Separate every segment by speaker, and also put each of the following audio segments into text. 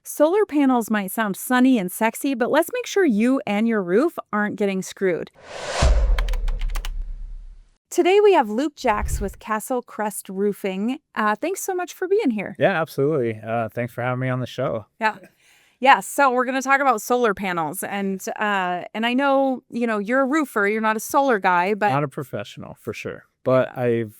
Speaker 1: Solar panels might sound sunny and sexy, but let's make sure you and your roof aren't getting screwed. Today we have Luke Jacks with Castle Crest Roofing. Thanks so much for being here.
Speaker 2: Yeah, absolutely. Thanks for having me on the show.
Speaker 1: Yeah. So we're going to talk about solar panels, and I know you're a roofer. You're not a solar guy, but
Speaker 2: Not a professional for sure, but I've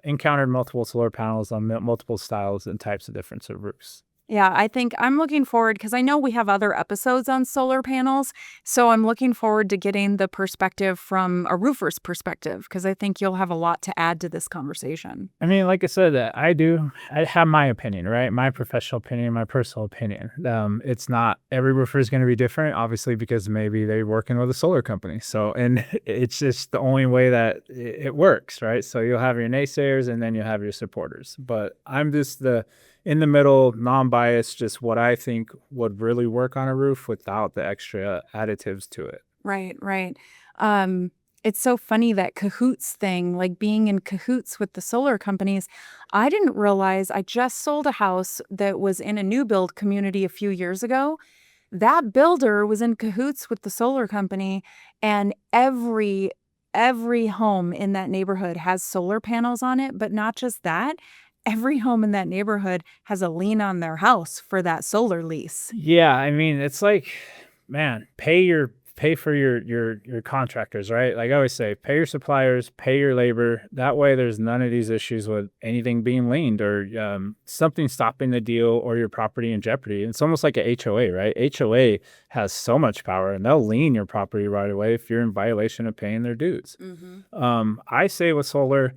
Speaker 2: encountered multiple solar panels on multiple styles and types of different roofs.
Speaker 1: yeah, I think I'm looking forward because I know we have other episodes on solar panels. So I'm looking forward to getting the perspective from a roofer's perspective because I think you'll have a lot to add to this conversation.
Speaker 2: I mean, like I said, I have my opinion, right? My professional opinion, my personal opinion. It's not every roofer is going to be different, obviously, because maybe they're working with a solar company. So, and it's just the only way that it works, right? So you'll have your naysayers and then you'll have your supporters. But I'm just in the middle, non-biased, just what I think would really work on a roof without the extra additives to it.
Speaker 1: Right. It's so funny that cahoots thing, like being in cahoots with the solar companies. I didn't realize I just sold a house that was in a new build community a few years ago. That builder was in cahoots with the solar company, and every home in that neighborhood has solar panels on it, but not just that. Every home in that neighborhood has a lien on their house for that solar lease.
Speaker 2: Yeah, I mean, it's like, man, pay for your contractors, right? Like I always say, pay your suppliers, pay your labor. That way there's none of these issues with anything being liened or something stopping the deal or your property in jeopardy. It's almost like a HOA, right? HOA has so much power and they'll lien your property right away if you're in violation of paying their dues. I say with solar,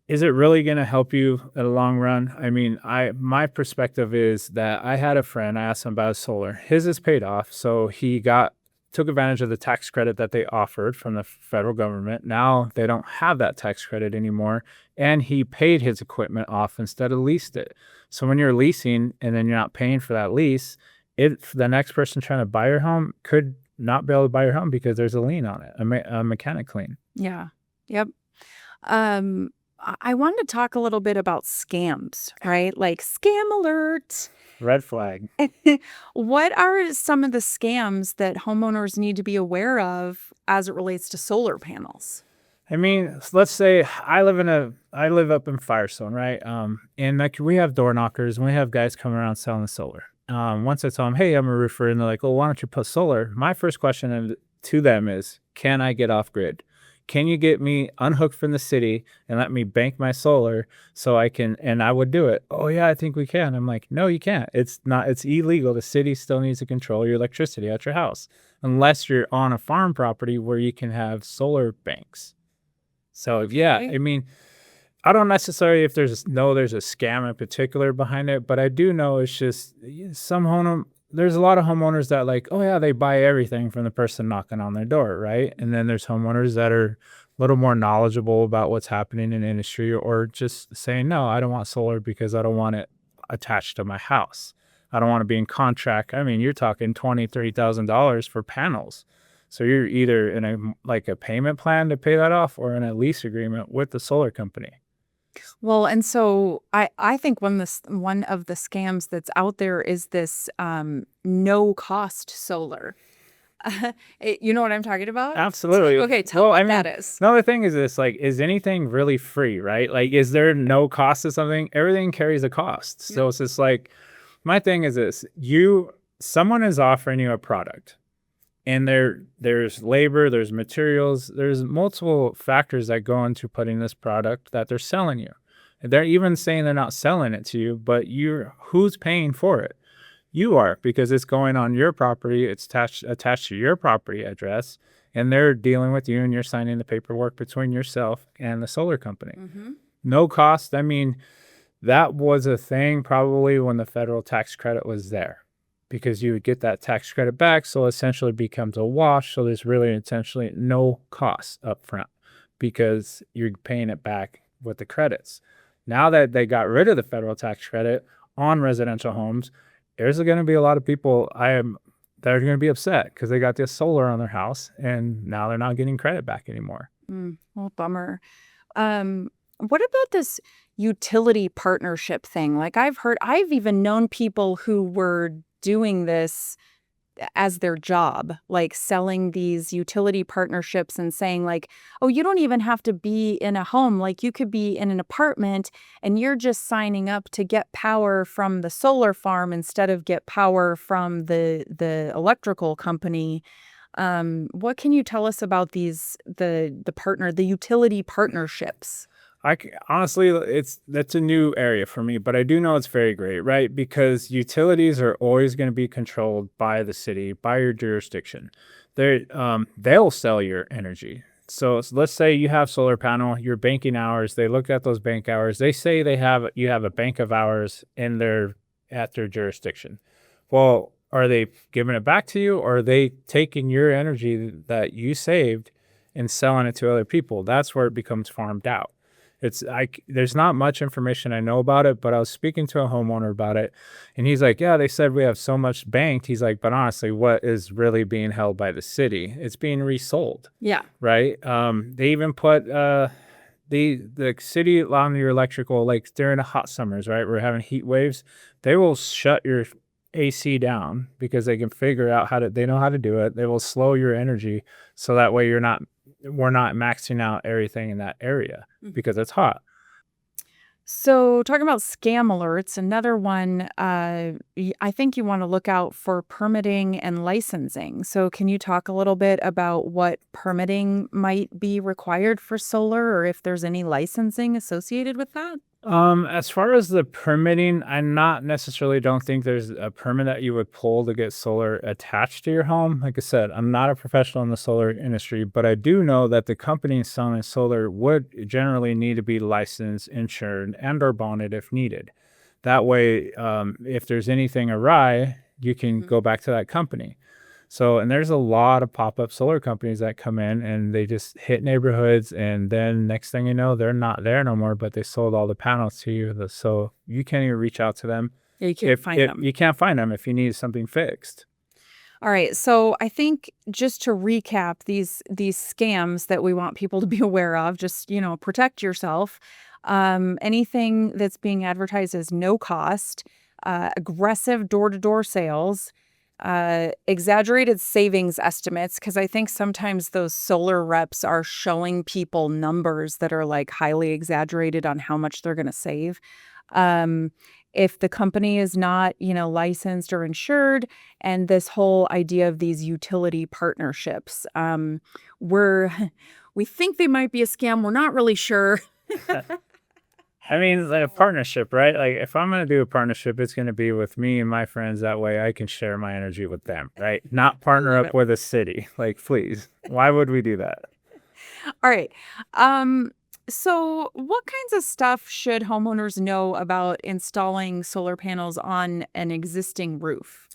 Speaker 2: is it really going to help you in the long run? I mean, my perspective is that I had a friend, I asked him about his solar. His is paid off, so he took advantage of the tax credit that they offered from the federal government. Now they don't have that tax credit anymore, and he paid his equipment off instead of leased it. So when you're leasing and then you're not paying for that lease, if the next person trying to buy your home could not be able to buy your home because there's a lien on it, a mechanic lien.
Speaker 1: Yeah. Yep. I wanted to talk a little bit about scams, right? Like scam alert.
Speaker 2: Red flag.
Speaker 1: What are some of the scams that homeowners need to be aware of as it relates to solar panels?
Speaker 2: I mean, let's say I live up in Firestone, right? And like we have door knockers and we have guys coming around selling solar. Once I tell them, hey, I'm a roofer, and they're like, oh, why don't you put solar? My first question to them is, can I get off grid? Can you get me unhooked from the city and let me bank my solar so I can, and I would do it. Oh yeah, I think we can. I'm like, no, you can't. It's illegal. The city still needs to control your electricity at your house unless you're on a farm property where you can have solar banks. So yeah,
Speaker 1: Right.
Speaker 2: I mean, I don't necessarily if there's a scam in particular behind it, but I do know it's just there's a lot of homeowners that like, oh yeah, they buy everything from the person knocking on their door, right? And then there's homeowners that are a little more knowledgeable about what's happening in the industry or just saying, no, I don't want solar because I don't want it attached to my house. I don't want to be in contract. I mean, you're talking $20,000, $30,000 for panels. So you're either in a payment plan to pay that off or in a lease agreement with the solar company.
Speaker 1: Well, and so I think one of the scams that's out there is this no cost solar. You know what I'm talking about?
Speaker 2: Absolutely.
Speaker 1: Okay, tell me what that is.
Speaker 2: Another thing is this, like, is anything really free, right? Like, is there no cost to something? Everything carries a cost. So it's just like, my thing is this, someone is offering you a product and there's labor, there's materials, there's multiple factors that go into putting this product that they're selling you. And they're even saying they're not selling it to you, but who's paying for it? You are, because it's going on your property, it's attached to your property address, and they're dealing with you and you're signing the paperwork between yourself and the solar company. No cost. I mean, that was a thing probably when the federal tax credit was there, because you would get that tax credit back. So essentially it becomes a wash. So there's really essentially no cost up front because you're paying it back with the credits. Now that they got rid of the federal tax credit on residential homes, there's going to be a lot of people that are going to be upset because they got this solar on their house and now they're not getting credit back anymore.
Speaker 1: Well, bummer. What about this utility partnership thing? Like I've even known people who were doing this as their job, like selling these utility partnerships and saying like, "Oh, you don't even have to be in a home. Like you could be in an apartment and you're just signing up to get power from the solar farm instead of get power from the electrical company." What can you tell us about the utility partnerships?
Speaker 2: Honestly, that's a new area for me, but I do know it's very great, right? Because utilities are always going to be controlled by the city, by your jurisdiction. They'll sell your energy. So let's say you have solar panel, your banking hours. They look at those bank hours. They say you have a bank of hours in their at their jurisdiction. Well, are they giving it back to you, or are they taking your energy that you saved and selling it to other people? That's where it becomes farmed out. There's not much information I know about it, but I was speaking to a homeowner about it, and he's like, "Yeah, they said we have so much banked." He's like, "But honestly, what is really being held by the city? It's being resold,
Speaker 1: Yeah.
Speaker 2: right?" They even put the city allowing your electrical, like during the hot summers, right? We're having heat waves. They will shut your AC down because they can figure out they know how to do it. They will slow your energy so that way we're not maxing out everything in that area because it's hot.
Speaker 1: So, talking about scam alerts, another one, I think you want to look out for permitting and licensing. So, can you talk a little bit about what permitting might be required for solar or if there's any licensing associated with that?
Speaker 2: As far as the permitting, I not necessarily don't think there's a permit that you would pull to get solar attached to your home. Like I said, I'm not a professional in the solar industry, but I do know that the company selling solar would generally need to be licensed, insured, and or bonded if needed. That way, if there's anything awry, you can
Speaker 1: Mhm.
Speaker 2: go back to that company. So, and there's a lot of pop-up solar companies that come in and they just hit neighborhoods, and then next thing you know, they're not there no more, but they sold all the panels to you. So you can't even reach out to them
Speaker 1: Yeah, you can't find
Speaker 2: if
Speaker 1: them.
Speaker 2: you can't find them if you need something fixed.
Speaker 1: All right. So I think just to recap these scams that we want people to be aware of, just, protect yourself. Anything that's being advertised as no cost, aggressive door-to-door sales, exaggerated savings estimates, because I think sometimes those solar reps are showing people numbers that are like highly exaggerated on how much they're going to save. Um, if the company is not, licensed or insured, and this whole idea of these utility partnerships, we're we think they might be a scam. We're not really sure.
Speaker 2: I mean, like a partnership, right? Like if I'm going to do a partnership, it's going to be with me and my friends. That way I can share my energy with them, right? Not
Speaker 1: I
Speaker 2: partner
Speaker 1: love
Speaker 2: up
Speaker 1: it.
Speaker 2: with a city. Like, please, why would we do that?
Speaker 1: All right. Um, so what kinds of stuff should homeowners know about installing solar panels on an existing roof?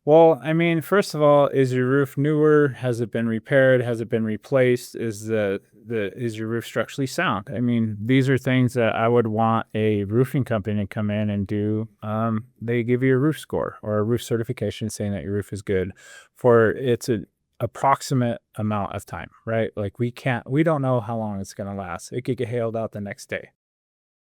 Speaker 2: Well, I mean, first of all, is your roof newer? Has it been repaired? Has it been replaced? Is your roof structurally sound? I mean, these are things that I would want a roofing company to come in and do. They give you a roof score or a roof certification saying that your roof is good for it's an approximate amount of time, right? Like we don't know how long it's going to last. It could get hailed out the next day.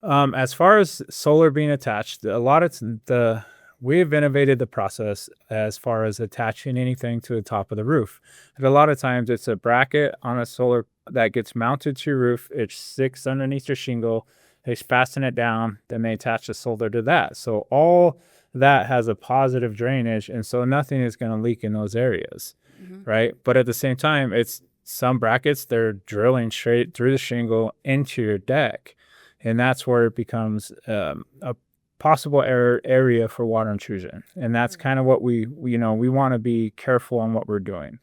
Speaker 2: As far as solar being attached, a lot of the we've innovated the process as far as attaching anything to the top of the roof. And a lot of times it's a bracket on a solar that gets mounted to your roof. It sticks underneath your shingle. They fasten it down, then they attach the solar to that. So all that has a positive drainage, and so nothing is going to leak in those areas,
Speaker 1: Mhm.
Speaker 2: right? But at the same time, it's some brackets they're drilling straight through the shingle into your deck, and that's where it becomes a possible area for water intrusion. And that's kind of what we want to be careful on what we're doing.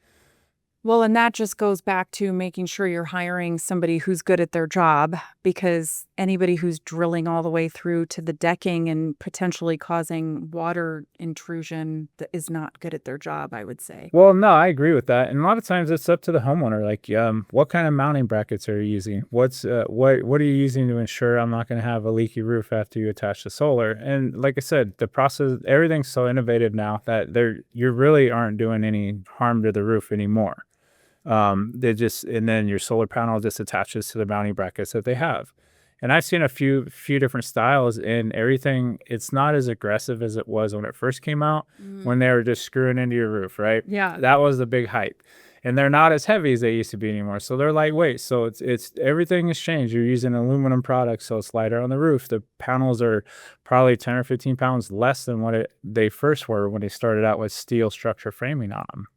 Speaker 1: Well, and that just goes back to making sure you're hiring somebody who's good at their job, because anybody who's drilling all the way through to the decking and potentially causing water intrusion is not good at their job, I would say.
Speaker 2: Well, no, I agree with that. And a lot of times it's up to the homeowner. Like, what kind of mounting brackets are you using? What are you using to ensure I'm not going to have a leaky roof after you attach the solar? And like I said, the process, everything's so innovative now that you really aren't doing any harm to the roof anymore. And then your solar panel just attaches to the mounting brackets that they have. And I've seen a few different styles, and everything, it's not as aggressive as it was when it first came out, when they were just screwing into your roof, right?
Speaker 1: Yeah.
Speaker 2: That was the big hype. And they're not as heavy as they used to be anymore. So they're lightweight. So it's everything has changed. You're using aluminum products, so it's lighter on the roof. The panels are probably 10 or 15 pounds less than what they first were when they started out with steel structure framing on them.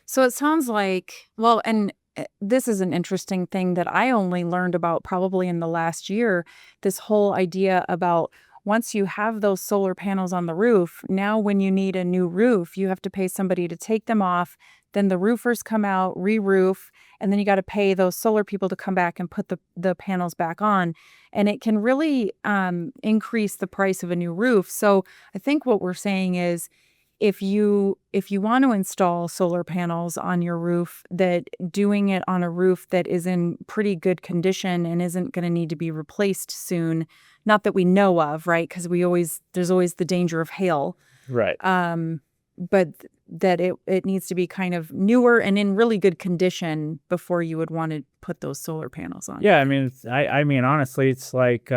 Speaker 1: So it sounds like, well, and this is an interesting thing that I only learned about probably in the last year, this whole idea about once you have those solar panels on the roof, now when you need a new roof, you have to pay somebody to take them off. Then the roofers come out, re-roof, and then you got to pay those solar people to come back and put the panels back on. And it can really increase the price of a new roof. So I think what we're saying is, if you want to install solar panels on your roof, that doing it on a roof that is in pretty good condition and isn't going to need to be replaced soon, not that we know of, right? Because there's always the danger of hail.
Speaker 2: Right.
Speaker 1: But that it needs to be kind of newer and in really good condition before you would want to put those solar panels on.
Speaker 2: Yeah, I mean, I mean, honestly, it's like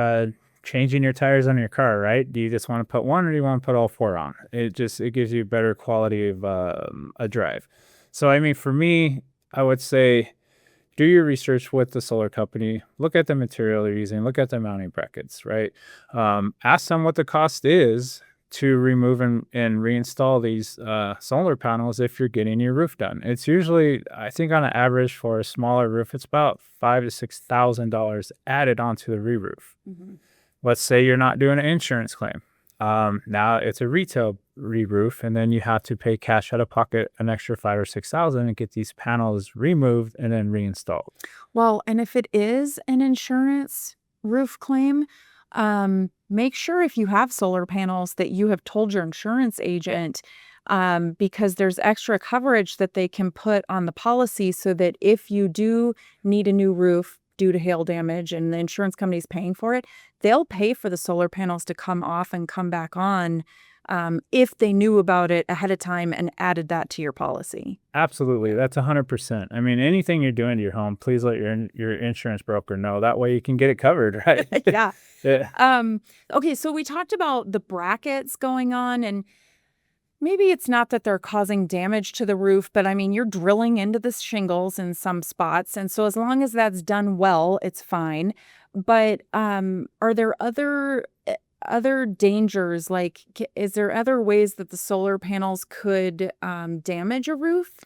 Speaker 2: changing your tires on your car, right? Do you just want to put one, or do you want to put all four on? It gives you better quality of a drive. So, I mean, for me, I would say do your research with the solar company. Look at the material they're using. Look at the mounting brackets, right? Ask them what the cost is to remove and reinstall these solar panels if you're getting your roof done. It's usually, I think, on an average for a smaller roof, it's about $5,000 to $6,000 added onto the re-roof.
Speaker 1: Mm-hmm.
Speaker 2: Let's say you're not doing an insurance claim. Now it's a retail re-roof, and then you have to pay cash out of pocket an extra $5,000 or $6,000 and get these panels removed and then reinstalled.
Speaker 1: Well, and if it is an insurance roof claim, make sure if you have solar panels that you have told your insurance agent, because there's extra coverage that they can put on the policy so that if you do need a new roof due to hail damage and the insurance company is paying for it, they'll pay for the solar panels to come off and come back on, if they knew about it ahead of time and added that to your policy.
Speaker 2: Absolutely. That's 100%. I mean, anything you're doing to your home, please let your insurance broker know. That way you can get it covered, right?
Speaker 1: Yeah.
Speaker 2: Yeah.
Speaker 1: Okay, so we talked about the brackets going on, and maybe it's not that they're causing damage to the roof, but I mean, you're drilling into the shingles in some spots. And so as long as that's done well, it's fine. But are there other dangers? Like, is there other ways that the solar panels could damage a roof?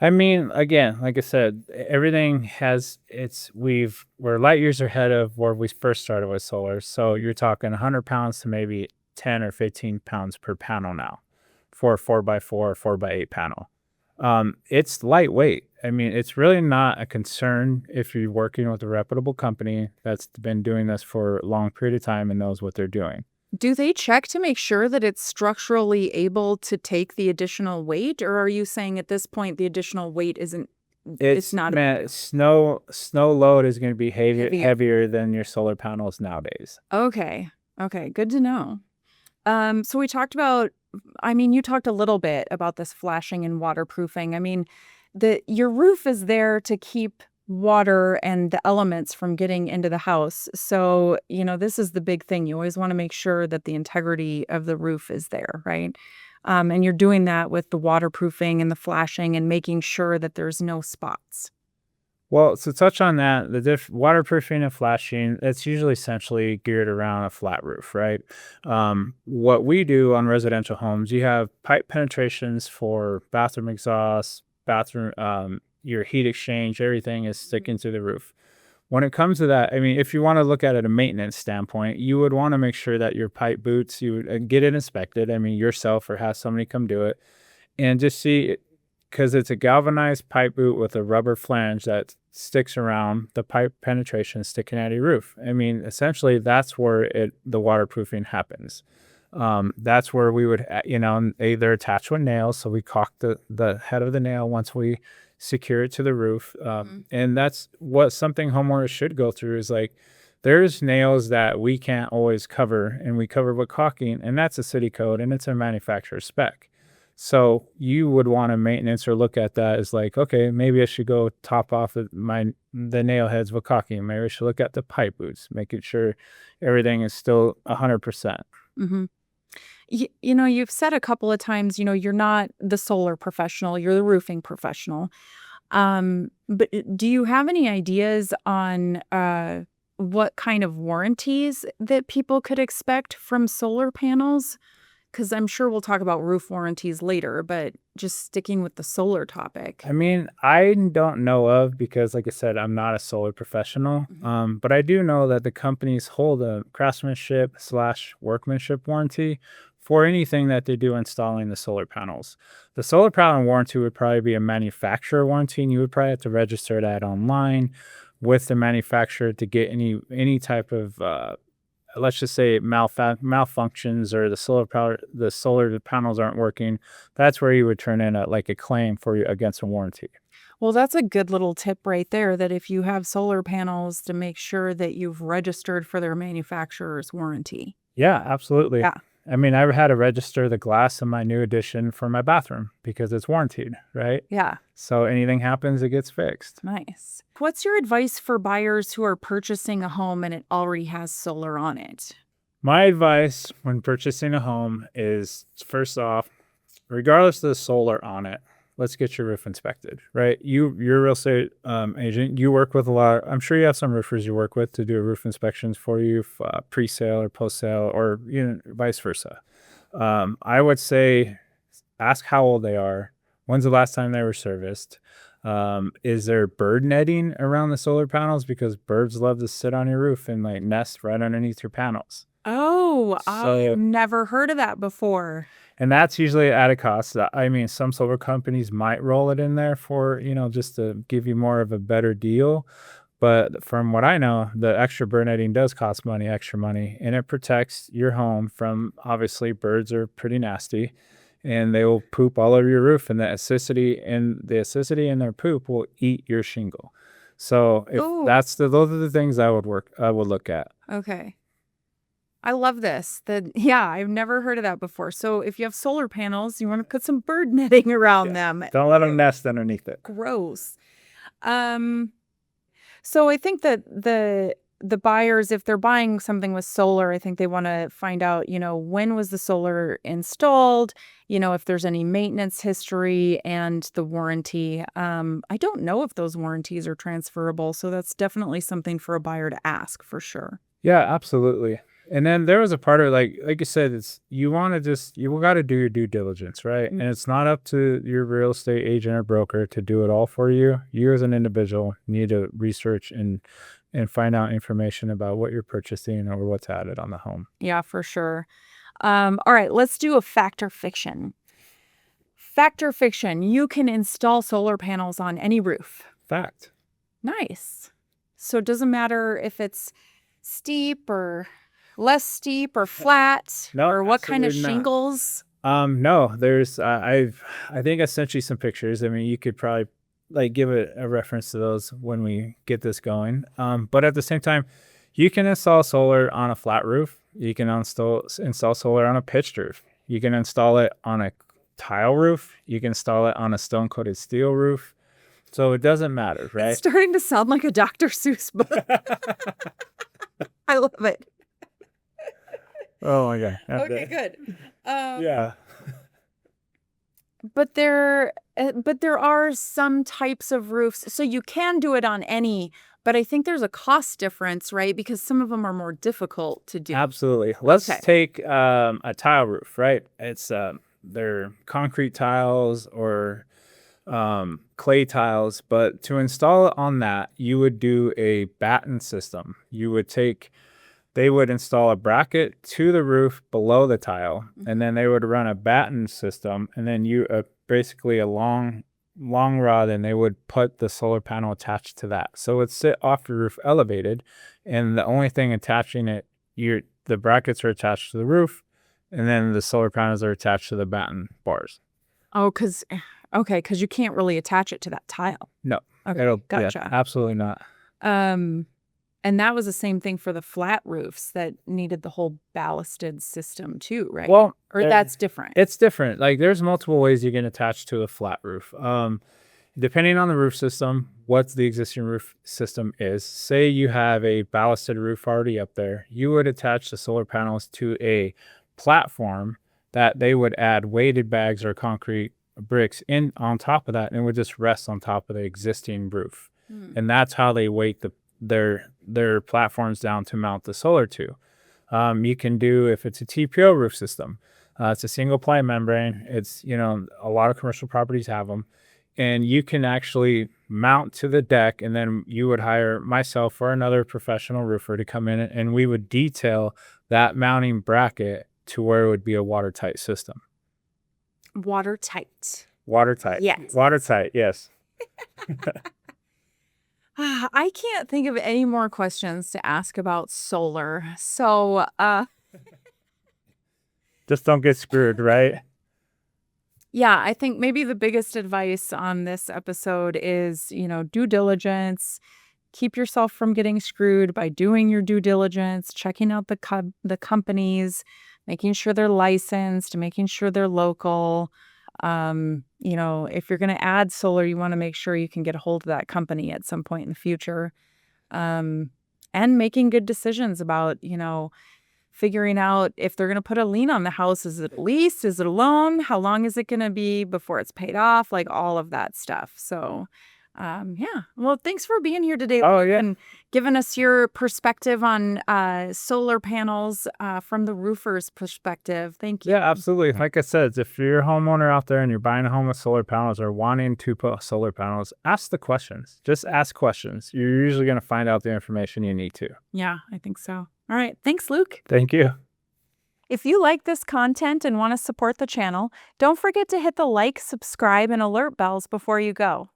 Speaker 2: I mean, again, like I said, everything we're light years ahead of where we first started with solar. So you're talking 100 pounds to maybe 10 or 15 pounds per panel now for a 4x4 or 4x8 panel. It's lightweight. I mean, it's really not a concern if you're working with a reputable company that's been doing this for a long period of time and knows what they're doing.
Speaker 1: Do they check to make sure that it's structurally able to take the additional weight? Or are you saying at this point the additional weight it's not
Speaker 2: snow load is going to be heavier than your solar panels nowadays.
Speaker 1: Okay, good to know. So we talked about, you talked a little bit about this flashing and waterproofing. I mean, your roof is there to keep water and the elements from getting into the house. So, this is the big thing. You always want to make sure that the integrity of the roof is there, right? And you're doing that with the waterproofing and the flashing and making sure that there's no spots.
Speaker 2: Well, to touch on that, the waterproofing and flashing, that's usually essentially geared around a flat roof, right? What we do on residential homes, you have pipe penetrations for bathroom exhaust, your heat exchange, everything is sticking to the roof. When it comes to that, I mean, if you want to look at it a maintenance standpoint, you would want to make sure that your pipe boots, you would get it inspected. I mean, yourself or have somebody come do it and just see, because it's a galvanized pipe boot with a rubber flange that sticks around the pipe penetration sticking out of your roof. I mean, essentially, that's where the waterproofing happens. That's where we would, either attach with nails. So we caulk the head of the nail once we secure it to the roof. And that's what something homeowners should go through is like, there's nails that we can't always cover and we cover with caulking, and that's a city code and it's a manufacturer spec. So you would want to maintenance or look at that as like, okay, maybe I should go top off the nail heads with caulking. Maybe I should look at the pipe boots, making sure everything is still 100%.
Speaker 1: Mm-hmm. You've said a couple of times, you're not the solar professional, you're the roofing professional. But do you have any ideas on what kind of warranties that people could expect from solar panels? Because I'm sure we'll talk about roof warranties later, but just sticking with the solar topic.
Speaker 2: I mean, I don't know of, because like I said, I'm not a solar professional.
Speaker 1: Mhm.
Speaker 2: But I do know that the companies hold a craftsmanship/workmanship warranty for anything that they do installing the solar panels. The solar panel warranty would probably be a manufacturer warranty, and you would probably have to register that online with the manufacturer to get any type of let's just say malfunctions, or the solar panels aren't working. That's where you would turn in a claim for you against a warranty.
Speaker 1: Well, that's a good little tip right there, that if you have solar panels, to make sure that you've registered for their manufacturer's warranty.
Speaker 2: Yeah, absolutely.
Speaker 1: Yeah.
Speaker 2: I mean, I had to register the glass in my new addition for my bathroom because it's warranted, right?
Speaker 1: Yeah.
Speaker 2: So anything happens, it gets fixed.
Speaker 1: Nice. What's your advice for buyers who are purchasing a home and it already has solar on it?
Speaker 2: My advice when purchasing a home is, first off, regardless of the solar on it, let's get your roof inspected, right? You're a real estate agent. You work with a lot. I'm sure you have some roofers you work with to do roof inspections for you, pre-sale or post-sale, or vice versa. I would say ask how old they are. When's the last time they were serviced? Is there bird netting around the solar panels? Because birds love to sit on your roof and like nest right underneath your panels.
Speaker 1: Oh,
Speaker 2: So
Speaker 1: I've never heard of that before.
Speaker 2: And that's usually at a cost. I mean, some solar companies might roll it in there for, just to give you more of a better deal. But from what I know, the extra bird netting does cost extra money, and it protects your home from, obviously, birds are pretty nasty, and they will poop all over your roof, and the acidity in their poop will eat your shingle. So if
Speaker 1: Oh,
Speaker 2: those are the things I would look at.
Speaker 1: okay. I love this. Yeah, I've never heard of that before. So if you have solar panels, you want to put some bird netting around them.
Speaker 2: Don't let them nest underneath it.
Speaker 1: Gross. So I think that the buyers, if they're buying something with solar, I think they want to find out, when was the solar installed, if there's any maintenance history, and the warranty. I don't know if those warranties are transferable, so that's definitely something for a buyer to ask for sure.
Speaker 2: Yeah, absolutely. And then there was a part of like you said, you got to do your due diligence, right?
Speaker 1: Mm.
Speaker 2: And it's not up to your real estate agent or broker to do it all for you. You as an individual need to research and find out information about what you're purchasing or what's added on the home.
Speaker 1: Yeah, for sure. All right, let's do a fact or fiction. Fact or fiction, you can install solar panels on any roof.
Speaker 2: Fact.
Speaker 1: Nice. So it doesn't matter if it's steep or less steep or flat,
Speaker 2: No,
Speaker 1: or what kind of
Speaker 2: absolutely not.
Speaker 1: shingles.
Speaker 2: No, there's I think I sent you some pictures. I mean, you could probably give a reference to those when we get this going. But at the same time, you can install solar on a flat roof. You can install solar on a pitched roof. You can install it on a tile roof. You can install it on a stone coated steel roof. So it doesn't matter, right?
Speaker 1: It's starting to sound like a Dr. Seuss book. I love it.
Speaker 2: Oh my God.
Speaker 1: Okay, good.
Speaker 2: Yeah.
Speaker 1: But there are some types of roofs, so you can do it on any, but I think there's a cost difference, right? Because some of them are more difficult to do.
Speaker 2: Absolutely. Let's
Speaker 1: Okay.
Speaker 2: take a tile roof, right? It's they're concrete tiles or clay tiles, but to install it on that, you would do a batten system. They would install a bracket to the roof below the tile, and then they would run a batten system, and then basically a long rod, and they would put the solar panel attached to that. So it'd sit off the roof elevated, and the only thing attaching it, the brackets are attached to the roof, and then the solar panels are attached to the batten bars.
Speaker 1: Oh, because you can't really attach it to that tile.
Speaker 2: No.
Speaker 1: Okay,
Speaker 2: Yeah,
Speaker 1: gotcha.
Speaker 2: absolutely not.
Speaker 1: And that was the same thing for the flat roofs that needed the whole ballasted system too, right?
Speaker 2: Well,
Speaker 1: Or that's different.
Speaker 2: it's different. Like there's multiple ways you can attach to a flat roof. Depending on the roof system, what the existing roof system is. Say you have a ballasted roof already up there, you would attach the solar panels to a platform that they would add weighted bags or concrete bricks in on top of that, and it would just rest on top of the existing roof. And that's how they weight their platforms down to mount the solar to. You can do, if it's a TPO roof system, it's a single ply membrane. It's, a lot of commercial properties have them, and you can actually mount to the deck, and then you would hire myself or another professional roofer to come in, and we would detail that mounting bracket to where it would be a watertight system.
Speaker 1: Watertight.
Speaker 2: Watertight.
Speaker 1: Yes.
Speaker 2: Watertight, yes.
Speaker 1: I can't think of any more questions to ask about solar. So,
Speaker 2: Just don't get screwed, right?
Speaker 1: yeah, I think maybe the biggest advice on this episode is, due diligence. Keep yourself from getting screwed by doing your due diligence, checking out the companies, making sure they're licensed, making sure they're local. If you're going to add solar, you want to make sure you can get a hold of that company at some point in the future. And making good decisions about, figuring out if they're going to put a lien on the house. Is it a lease? Is it a loan? How long is it going to be before it's paid off? Like all of that stuff. So, yeah. Well, thanks for being here today.
Speaker 2: Oh, yeah.
Speaker 1: And giving us your perspective on solar panels from the roofer's perspective. Thank you.
Speaker 2: Yeah, absolutely. Like I said, if you're a homeowner out there and you're buying a home with solar panels or wanting to put solar panels, ask the questions. Just ask questions. You're usually going to find out the information you need to.
Speaker 1: Yeah, I think so. All right. Thanks, Luke.
Speaker 2: Thank you.
Speaker 1: If you like this content and want to support the channel, don't forget to hit the like, subscribe, and alert bells before you go.